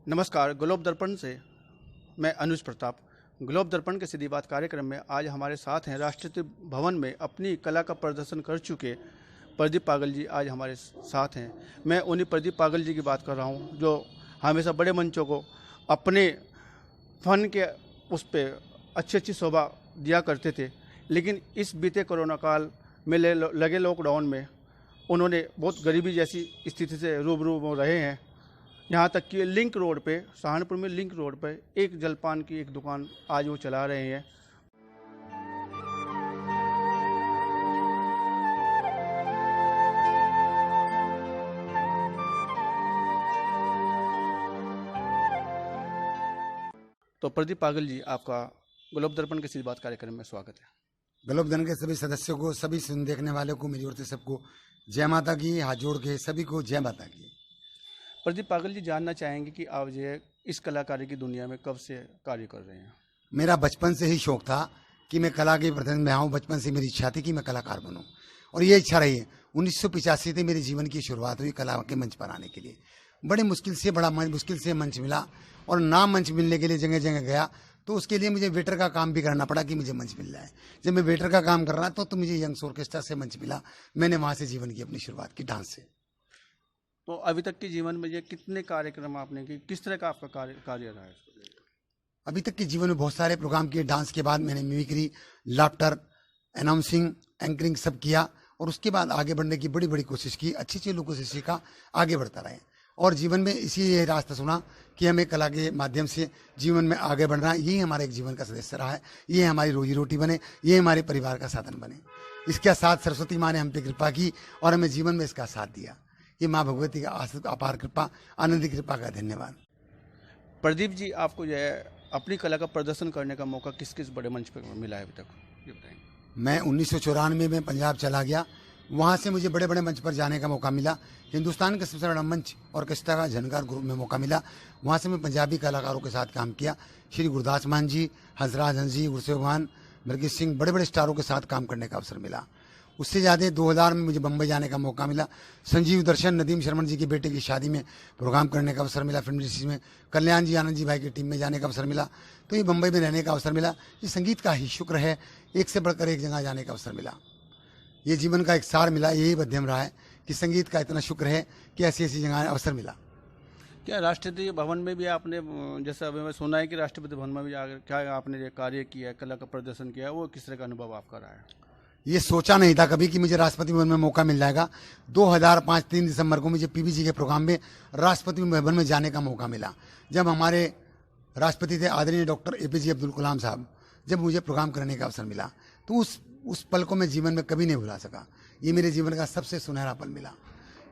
नमस्कार। ग्लोब दर्पण से मैं अनुज प्रताप। ग्लोब दर्पण के सीधी बात कार्यक्रम में आज हमारे साथ हैं राष्ट्रपति भवन में अपनी कला का प्रदर्शन कर चुके प्रदीप पागल जी आज हमारे साथ हैं। मैं उन्हीं प्रदीप पागल जी की बात कर रहा हूं जो हमेशा बड़े मंचों को अपने फन के उस पर अच्छी शोभा दिया करते थे, लेकिन इस बीते कोरोना काल में लगे लॉकडाउन में उन्होंने बहुत गरीबी जैसी स्थिति से रूबरू हो रहे हैं। यहाँ तक कि लिंक रोड पे, सहारनपुर में लिंक रोड पे एक जलपान की एक दुकान आज वो चला रहे हैं। तो प्रदीप पागल जी, आपका ग्लोब दर्पण के सीधी बात कार्यक्रम में स्वागत है। ग्लोब दर्पण के सभी सदस्यों को, सभी सुन देखने वालों को मेरी ओर से सबको जय माता की। हाथ जोड़ के सभी को जय माता की। प्रदीप पागल जी, जानना चाहेंगे कि आप जो है इस कलाकारी की दुनिया में कब से कार्य कर रहे हैं? मेरा बचपन से ही शौक था कि मैं कला के प्रदर्शन में आऊँ। बचपन से मेरी इच्छा थी कि मैं कलाकार बनूं और ये इच्छा रही है। 1985 से मेरे जीवन की शुरुआत हुई कला के मंच पर आने के लिए। बड़े मुश्किल से मंच मिला और नाम मंच मिलने के लिए जगह जगह गया, तो उसके लिए मुझे वेटर का काम भी करना पड़ा कि मुझे मंच मिल जाए। जब मैं वेटर का काम कर रहा था तो मुझे यंग्स ऑर्केस्ट्रा से मंच मिला। मैंने वहाँ से जीवन की अपनी शुरुआत की डांस से। तो अभी तक के जीवन में ये कितने कार्यक्रम आपने किए, किस तरह का आपका कार्य रहा है? अभी तक के जीवन में बहुत सारे प्रोग्राम किए। डांस के बाद मैंने म्यूजिकरी, लाफ्टर, अनाउंसिंग, एंकरिंग सब किया और उसके बाद आगे बढ़ने की बड़ी बड़ी कोशिश की। अच्छे लोगों से सीखा, आगे बढ़ता रहे और जीवन में ये रास्ता सुना कि हमें कला के माध्यम से जीवन में आगे बढ़ना, यही हमारे एक जीवन का सदस्य रहा है। ये हमारी रोजी रोटी बने, ये हमारे परिवार का साधन बने। इसके साथ सरस्वती माँ ने हम पे कृपा की और हमें जीवन में इसका साथ दिया। ये माँ भगवती का अपार कृपा, आनंदी कृपा का धन्यवाद। प्रदीप जी, आपको जो है अपनी कला का प्रदर्शन करने का मौका किस किस बड़े मंच पर मिला है अभी तक, ये बताएंगे? मैं 1994 में पंजाब चला गया। वहाँ से मुझे बड़े बड़े मंच पर जाने का मौका मिला। हिंदुस्तान का सबसे बड़ा मंच ऑर्केस्ट्रा का झनकार ग्रुप में मौका मिला। वहाँ से मैं पंजाबी कलाकारों के साथ काम किया। श्री गुरदास मान जी, हंसराज हंस जी, गुरसेवान, मृगेश सिंह, बड़े बड़े स्टारों के साथ काम करने का अवसर मिला। उससे ज़्यादा 2000 में मुझे बम्बई जाने का मौका मिला। संजीव दर्शन, नदीम शर्मन जी के बेटे की शादी में प्रोग्राम करने का अवसर मिला। फिल्म इंडस्ट्री में कल्याण जी, आनंद जी भाई की टीम में जाने का अवसर मिला। तो ये बम्बई में रहने का अवसर मिला। ये संगीत का ही शुक्र है, एक से बढ़कर एक जगह जाने का अवसर मिला। ये जीवन का एक सार मिला। यही मध्यम रहा है कि संगीत का इतना शुक्र है कि ऐसी ऐसी जगह अवसर मिला। क्या राष्ट्रपति भवन में भी आपने, जैसा अभी मैं सुना है कि राष्ट्रपति भवन में भी क्या आपने जो कार्य किया है, कला का प्रदर्शन किया है, वो किस तरह का अनुभव आपका रहा है? ये सोचा नहीं था कभी कि मुझे राष्ट्रपति भवन में मौका मिल जाएगा। 2005 3 दिसंबर को मुझे पीबीजी के प्रोग्राम में राष्ट्रपति भवन में जाने का मौका मिला। जब हमारे राष्ट्रपति थे आदरणीय डॉक्टर एपीजे अब्दुल कलाम साहब, जब मुझे प्रोग्राम करने का अवसर मिला तो उस पल को मैं जीवन में कभी नहीं भुला सका। ये मेरे जीवन का सबसे सुनहरा पल मिला।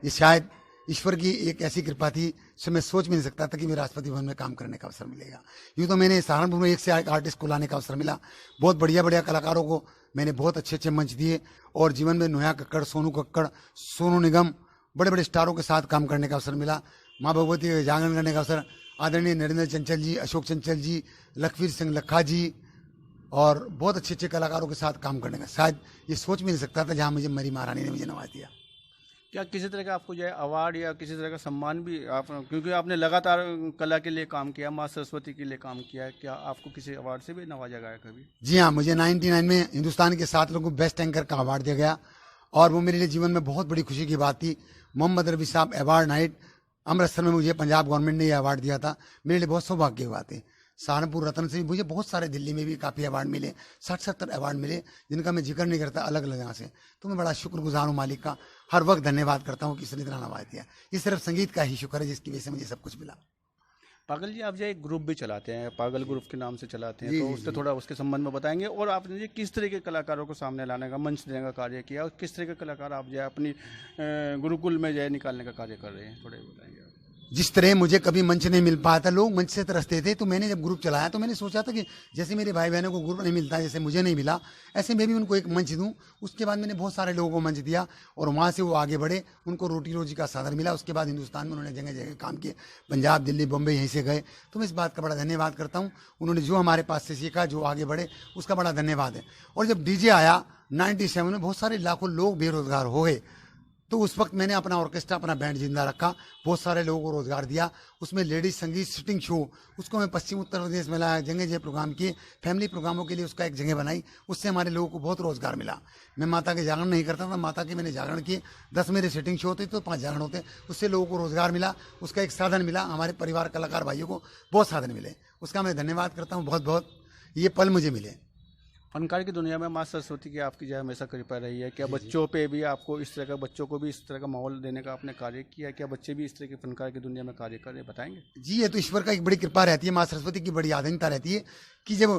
ये शायद ईश्वर की एक ऐसी कृपा थी जो मैं सोच भी नहीं सकता था कि मैं राष्ट्रपति भवन में काम करने का अवसर मिलेगा। यूँ तो मैंने सहारनपुर में एक से एक आर्टिस्ट को लाने का अवसर मिला। बहुत बढ़िया कलाकारों को मैंने बहुत अच्छे मंच दिए और जीवन में नोया कक्कड़, सोनू कक्कड़, सोनू निगम, बड़े बड़े स्टारों के साथ काम करने का अवसर मिला। माँ भगवती का जागरण करने का अवसर आदरणीय नरेंद्र चंचल जी, अशोक चंचल जी, लखवीर सिंह लखा जी और बहुत अच्छे कलाकारों के साथ काम करने का शायद ये सोच भी नहीं सकता था, जहाँ मुझे मेरी महारानी ने मुझे नवाज दिया। क्या किसी तरह का आपको जो है अवार्ड या किसी तरह का सम्मान भी आप, क्योंकि आपने लगातार कला के लिए काम किया, माँ सरस्वती के लिए काम किया है, क्या आपको किसी अवार्ड से भी नवाजा गया कभी? जी हाँ, मुझे 99 में हिंदुस्तान के 7 लोगों को बेस्ट एंकर का अवार्ड दिया गया और वो मेरे लिए जीवन में बहुत बड़ी खुशी की बात थी। मोहम्मद रफी साहब अवार्ड नाइट अमृतसर में मुझे पंजाब गवर्नमेंट ने ये अवार्ड दिया था। मेरे लिए बहुत सौभाग्य की बात है। सहारनपुर रतन से भी मुझे बहुत सारे, दिल्ली में भी काफ़ी अवार्ड मिले, 60-70 अवार्ड मिले, जिनका मैं जिक्र नहीं करता अलग अलग जगह से। तो मैं बड़ा शुक्रगुजार हूँ मालिक का, हर वक्त धन्यवाद करता हूँ कि इसने इतना नवाज दिया। ये सिर्फ संगीत का ही शुक्र है जिसकी वजह से मुझे सब कुछ मिला। पागल जी, आप जो एक ग्रुप भी चलाते हैं, पागल ग्रुप के नाम से चलाते हैं, तो उससे थोड़ा उसके संबंध में बताएंगे और आपने ये किस तरह के कलाकारों को सामने लाने का, मंच देने का कार्य किया और किस तरह के कलाकार आप जो है अपनी गुरुकुल में जो है निकालने का कार्य कर रहे हैं, थोड़ा बताएंगे। जिस तरह मुझे कभी मंच नहीं मिल पाया था, लोग मंच से तरसते थे, तो मैंने जब ग्रुप चलाया तो मैंने सोचा था कि जैसे मेरे भाई बहनों को ग्रुप नहीं मिलता, जैसे मुझे नहीं मिला, ऐसे मैं भी उनको एक मंच दूं। उसके बाद मैंने बहुत सारे लोगों को मंच दिया और वहाँ से वो आगे बढ़े, उनको रोटी रोजी का साधन मिला। उसके बाद हिंदुस्तान में उन्होंने जगह जगह काम किए, पंजाब, दिल्ली, बॉम्बे, यहीं से गए। तो मैं इस बात का बड़ा धन्यवाद करता हूँ। उन्होंने जो हमारे पास से सीखा, जो आगे बढ़े, उसका बड़ा धन्यवाद है। और जब डीजे आया 97 में, बहुत सारे लाखों लोग बेरोजगार हो गए। तो उस वक्त मैंने अपना ऑर्केस्ट्रा, अपना बैंड जिंदा रखा, बहुत सारे लोगों को रोजगार दिया। उसमें लेडीज संगीत सिटिंग शो, उसको मैं पश्चिम उत्तर प्रदेश में लाया, जगह जगह प्रोग्राम किए, फैमिली प्रोग्रामों के लिए उसका एक जगह बनाई, उससे हमारे लोगों को बहुत रोजगार मिला। मैं माता के जागरण नहीं करता था, माता के मैंने जागरण किए, 10 मेरे सिटिंग शो होते तो 5 जागरण होते, उससे लोगों को रोजगार मिला, उसका एक साधन मिला। हमारे परिवार कलाकार भाइयों को बहुत साधन मिले, उसका मैं धन्यवाद करता हूँ बहुत बहुत। ये पल मुझे मिले। फनकार की दुनिया में माँ सरस्वती की आपकी जय हमेशा कृपा रही है। क्या बच्चों पे भी आपको इस तरह का, बच्चों को भी इस तरह का माहौल देने का आपने कार्य किया? क्या बच्चे भी इस तरह की फनकार की दुनिया में कार्य करें, बताएंगे? जी, ये तो ईश्वर का एक बड़ी कृपा रहती है, माँ सरस्वती की बड़ी आधीनता रहती है कि जब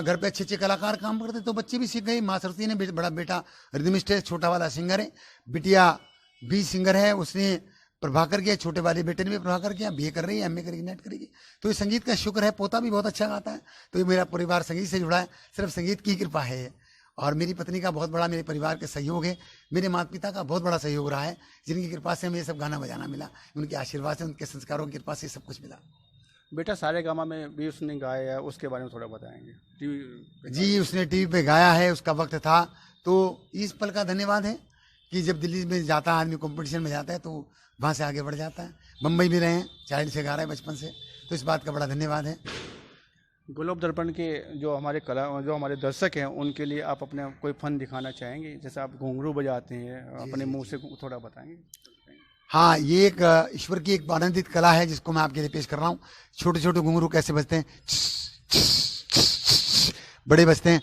घर पे अच्छे अच्छे कलाकार काम करते तो बच्चे भी सीख गए। माँ सरस्वती ने बड़ा बेटा रिदमिस्ट है, छोटा वाला सिंगर है, बिटिया भी सिंगर है, उसने प्रभाकर किया, छोटे वाले बेटे ने भी प्रभाकर किया, बीए कर रही है, एमए करेगी, नेट करेगी। तो ये संगीत का शुक्र है, पोता भी बहुत अच्छा गाता है। तो ये मेरा परिवार संगीत से जुड़ा है, सिर्फ संगीत की कृपा है। और मेरी पत्नी का बहुत बड़ा मेरे परिवार के सहयोग है, मेरे माता पिता का बहुत बड़ा सहयोग रहा है, जिनकी कृपा से हमें ये सब गाना बजाना मिला, उनके आशीर्वाद से, उनके संस्कारों की कृपा से सब कुछ मिला। बेटा सारे गामा में भी उसने गाया है, उसके बारे में थोड़ा बताएंगे? टीवी जी, उसने टीवी पे गाया है, उसका वक्त था। तो इस पल का धन्यवाद है कि जब दिल्ली में जाता है आदमी, कॉम्पिटिशन में जाता है, तो वहाँ से आगे बढ़ जाता है। बम्बई भी रहे हैं, चाइल्ड से गा रहा है बचपन से, तो इस बात का बड़ा धन्यवाद है। ग्लोब दर्पण के जो हमारे दर्शक हैं, उनके लिए आप अपने कोई फन दिखाना चाहेंगे? जैसे आप घुंघरू बजाते हैं, अपने मुंह से थोड़ा बताएंगे? हाँ, ये एक ईश्वर की एक आनंदित कला है जिसको मैं आपके लिए पेश कर रहा हूँ। छोटे छोटे घुंघरू कैसे बजते हैं, बड़े बजते हैं।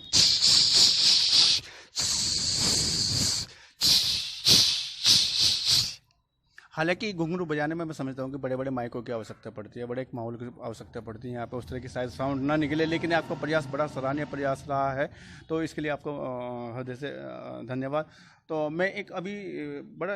हालांकि घुंघरू बजाने में मैं समझता हूँ कि बड़े बड़े माइकों की आवश्यकता पड़ती है, बड़े एक माहौल की आवश्यकता पड़ती है। यहाँ पे उस तरह की शायद साउंड ना निकले, लेकिन आपका प्रयास बड़ा सराहनीय प्रयास रहा है, तो इसके लिए आपको हृदय से धन्यवाद। तो मैं एक अभी बड़ा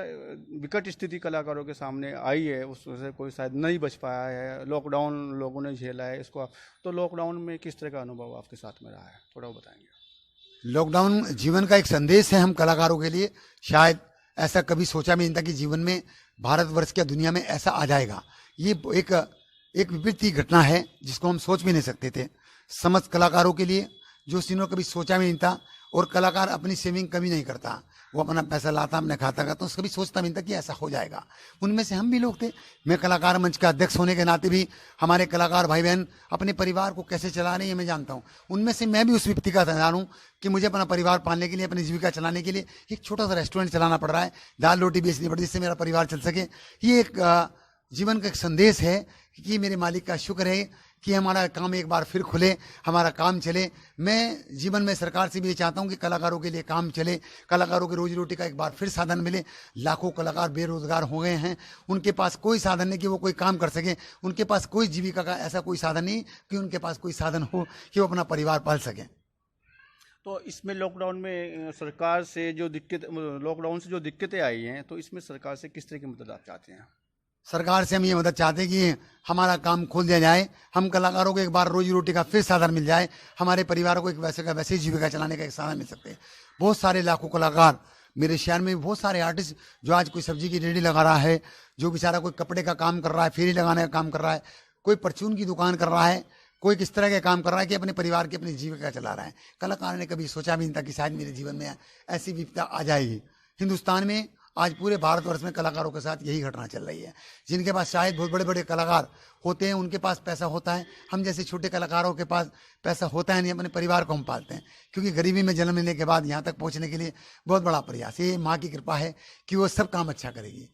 विकट स्थिति कलाकारों के सामने आई है, उससे कोई शायद नहीं बच पाया है, लॉकडाउन लोगों ने झेला है इसको, तो लॉकडाउन में किस तरह का अनुभव आपके साथ में रहा है, थोड़ा बताएंगे? लॉकडाउन जीवन का एक संदेश है हम कलाकारों के लिए। शायद ऐसा कभी सोचा भी नहीं था कि जीवन में, भारतवर्ष की दुनिया में ऐसा आ जाएगा। ये एक विपरीत घटना है जिसको हम सोच भी नहीं सकते थे। समस्त कलाकारों के लिए जो सीनों कभी सोचा भी नहीं था, और कलाकार अपनी सेविंग कभी नहीं करता, वो अपना पैसा लाता, अपने खाता का, तो कभी सोचता नहीं था कि ऐसा हो जाएगा। उनमें से हम भी लोग थे। मैं कलाकार मंच का अध्यक्ष होने के नाते भी हमारे कलाकार भाई बहन अपने परिवार को कैसे चला रहे हैं मैं जानता हूँ। उनमें से मैं भी उस व्यक्ति का इंसान हूँ कि मुझे अपना परिवार पालने के लिए, अपनी जीविका चलाने के लिए एक छोटा सा रेस्टोरेंट चलाना पड़ रहा है, दाल रोटी बेचनी पड़ती है, जिससे मेरा परिवार चल सके। ये एक जीवन का एक संदेश है कि मेरे मालिक का शुक्र है कि हमारा काम एक बार फिर खुले, हमारा काम चले। मैं जीवन में सरकार से भी ये चाहता हूँ कि कलाकारों के लिए काम चले, कलाकारों की रोजी रोटी का एक बार फिर साधन मिले। लाखों कलाकार बेरोजगार हो गए हैं, उनके पास कोई साधन नहीं कि वो कोई काम कर सके, उनके पास कोई जीविका का ऐसा कोई साधन नहीं कि उनके पास कोई साधन हो कि वो अपना परिवार पाल सकें। तो इसमें लॉकडाउन में सरकार से जो लॉकडाउन से जो दिक्कतें आई हैं, तो इसमें सरकार से किस तरह की मदद आप चाहते हैं? सरकार से हम ये मदद चाहते हैं कि हमारा काम खोल दिया जाए, हम कलाकारों को एक बार रोजी रोटी का फिर साधन मिल जाए, हमारे परिवारों को एक वैसे का वैसे जीविका चलाने का एक साधन मिल सकते हैं। बहुत सारे लाखों कलाकार मेरे शहर में, बहुत सारे आर्टिस्ट जो आज कोई सब्जी की रेडी लगा रहा है, जो बेचारा कोई कपड़े का काम कर रहा है, फेरी लगाने का काम कर रहा है, कोई परचून की दुकान कर रहा है, कोई किस तरह के काम कर रहा है कि अपने परिवार की अपनी जीविका चला रहा है। कलाकार ने कभी सोचा भी नहीं था कि शायद मेरे जीवन में ऐसी विपदा आ जाएगी। हिंदुस्तान में आज पूरे भारतवर्ष में कलाकारों के साथ यही घटना चल रही है। जिनके पास शायद बहुत बड़े बड़े कलाकार होते हैं, उनके पास पैसा होता है, हम जैसे छोटे कलाकारों के पास पैसा होता है नहीं, अपने परिवार को हम पालते हैं। क्योंकि गरीबी में जन्म लेने के बाद यहाँ तक पहुँचने के लिए बहुत बड़ा प्रयास, ये माँ की कृपा है कि वो सब काम अच्छा करेगी।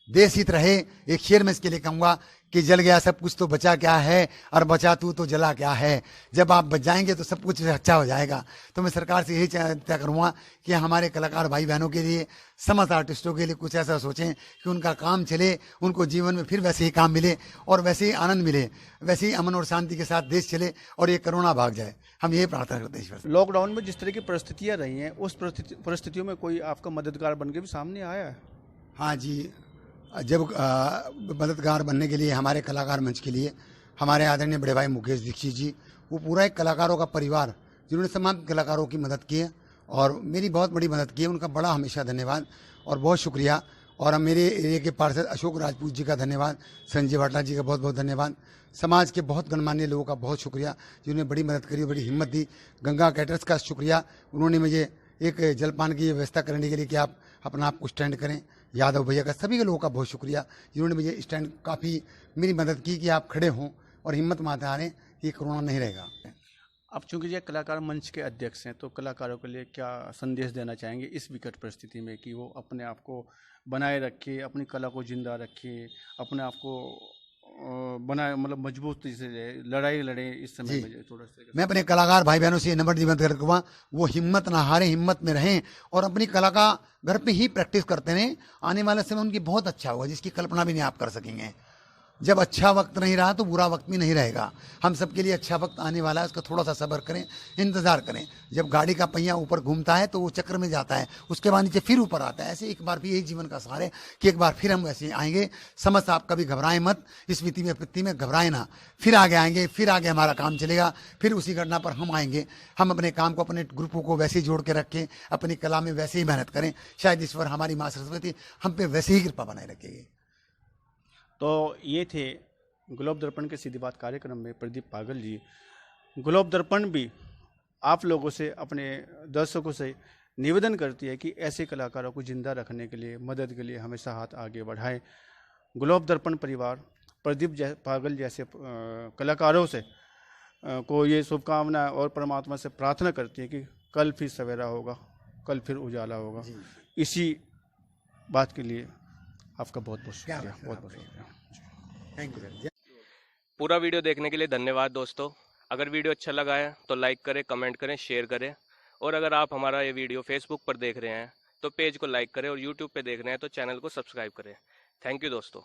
देश हित रहे, एक शेर में इसके लिए कहूँगा कि जल गया सब कुछ तो बचा क्या है, और बचा तू तो जला क्या है। जब आप बच जाएंगे तो सब कुछ अच्छा हो जाएगा। तो मैं सरकार से यही तय करूँगा कि हमारे कलाकार भाई बहनों के लिए, समस्त आर्टिस्टों के लिए कुछ ऐसा सोचें कि उनका काम चले, उनको जीवन में फिर वैसे ही काम मिले और वैसे ही आनंद मिले, वैसे ही अमन और शांति के साथ देश चले और ये कोरोना भाग जाए। हम यही प्रार्थना करते हैं ईश्वर से। लॉकडाउन में जिस तरह की परिस्थितियाँ रही हैं, उस परिस्थितियों में कोई आपका मददगार बन के भी सामने आया है? हाँ जी, जब मददगार बनने के लिए हमारे कलाकार मंच के लिए हमारे आदरणीय बड़े भाई मुकेश दीक्षित जी, वो पूरा एक कलाकारों का परिवार जिन्होंने तमाम कलाकारों की मदद की है और मेरी बहुत बड़ी मदद की है, उनका बड़ा हमेशा धन्यवाद और बहुत शुक्रिया। और अब मेरे एरिया के पार्षद अशोक राजपूत जी का धन्यवाद, संजय भाटला जी का बहुत बहुत धन्यवाद, समाज के बहुत गणमान्य लोगों का बहुत शुक्रिया जिन्होंने बड़ी मदद करी, बड़ी हिम्मत दी। गंगा कैटर्स का शुक्रिया, उन्होंने मुझे एक जलपान की व्यवस्था करने के लिए कि आप अपना आप को स्टैंड करें, यादव भैया का, सभी के लोगों का बहुत शुक्रिया जिन्होंने मुझे स्टैंड काफ़ी मेरी मदद की कि आप खड़े हों और हिम्मत मारते आ रहे कि कोरोना नहीं रहेगा। अब चूंकि ये कलाकार मंच के अध्यक्ष हैं, तो कलाकारों के लिए क्या संदेश देना चाहेंगे इस विकट परिस्थिति में कि वो अपने आप को बनाए रखे, अपनी कला को जिंदा रखे, अपने आप को बनाए, मतलब मजबूती से लड़ाई लड़े इस समय में? थोड़ा सा मैं अपने कलाकार भाई बहनों से नंबर निवेदन करूँगा, वो हिम्मत ना हारे, हिम्मत में रहें और अपनी कला का घर पे ही प्रैक्टिस करते रहें। आने वाला समय उनकी बहुत अच्छा होगा, जिसकी कल्पना भी नहीं आप कर सकेंगे। जब अच्छा वक्त नहीं रहा तो बुरा वक्त भी नहीं रहेगा। हम सबके लिए अच्छा वक्त आने वाला है, उसका थोड़ा सा सब्र करें, इंतजार करें। जब गाड़ी का पहिया ऊपर घूमता है तो वो चक्र में जाता है, उसके बाद नीचे फिर ऊपर आता है। ऐसे एक बार भी यही जीवन का सार है कि एक बार फिर हम वैसे आएंगे। समझ आप कभी घबराएं मत, इस विपत्ति में घबराएं ना, फिर आगे आएंगे, फिर आगे हमारा काम चलेगा, फिर उसी घटना पर हम आएंगे। हम अपने काम को, अपने ग्रुपों को वैसे ही जोड़ के रखें, अपनी कला में वैसे ही मेहनत करें। शायद ईश्वर, हमारी माँ सरस्वती हम पे वैसे ही कृपा बनाए रखेगी। तो ये थे ग्लोब दर्पण के सीधी बात कार्यक्रम में प्रदीप पागल जी। ग्लोब दर्पण भी आप लोगों से, अपने दर्शकों से निवेदन करती है कि ऐसे कलाकारों को जिंदा रखने के लिए, मदद के लिए हमेशा हाथ आगे बढ़ाएं। ग्लोब दर्पण परिवार प्रदीप पागल जैसे कलाकारों से को ये शुभकामनाएं और परमात्मा से प्रार्थना करती है कि कल फिर सवेरा होगा, कल फिर उजाला होगा। इसी बात के लिए आपका बहुत बहुत शुक्रिया, बहुत बहुत शुक्रिया। Thank you sir. पूरा वीडियो देखने के लिए धन्यवाद दोस्तों। अगर वीडियो अच्छा लगा है तो लाइक करें, कमेंट करें, शेयर करें। और अगर आप हमारा ये वीडियो फेसबुक पर देख रहे हैं तो पेज को लाइक करें, और यूट्यूब पे देख रहे हैं तो चैनल को सब्सक्राइब करें। थैंक यू दोस्तों।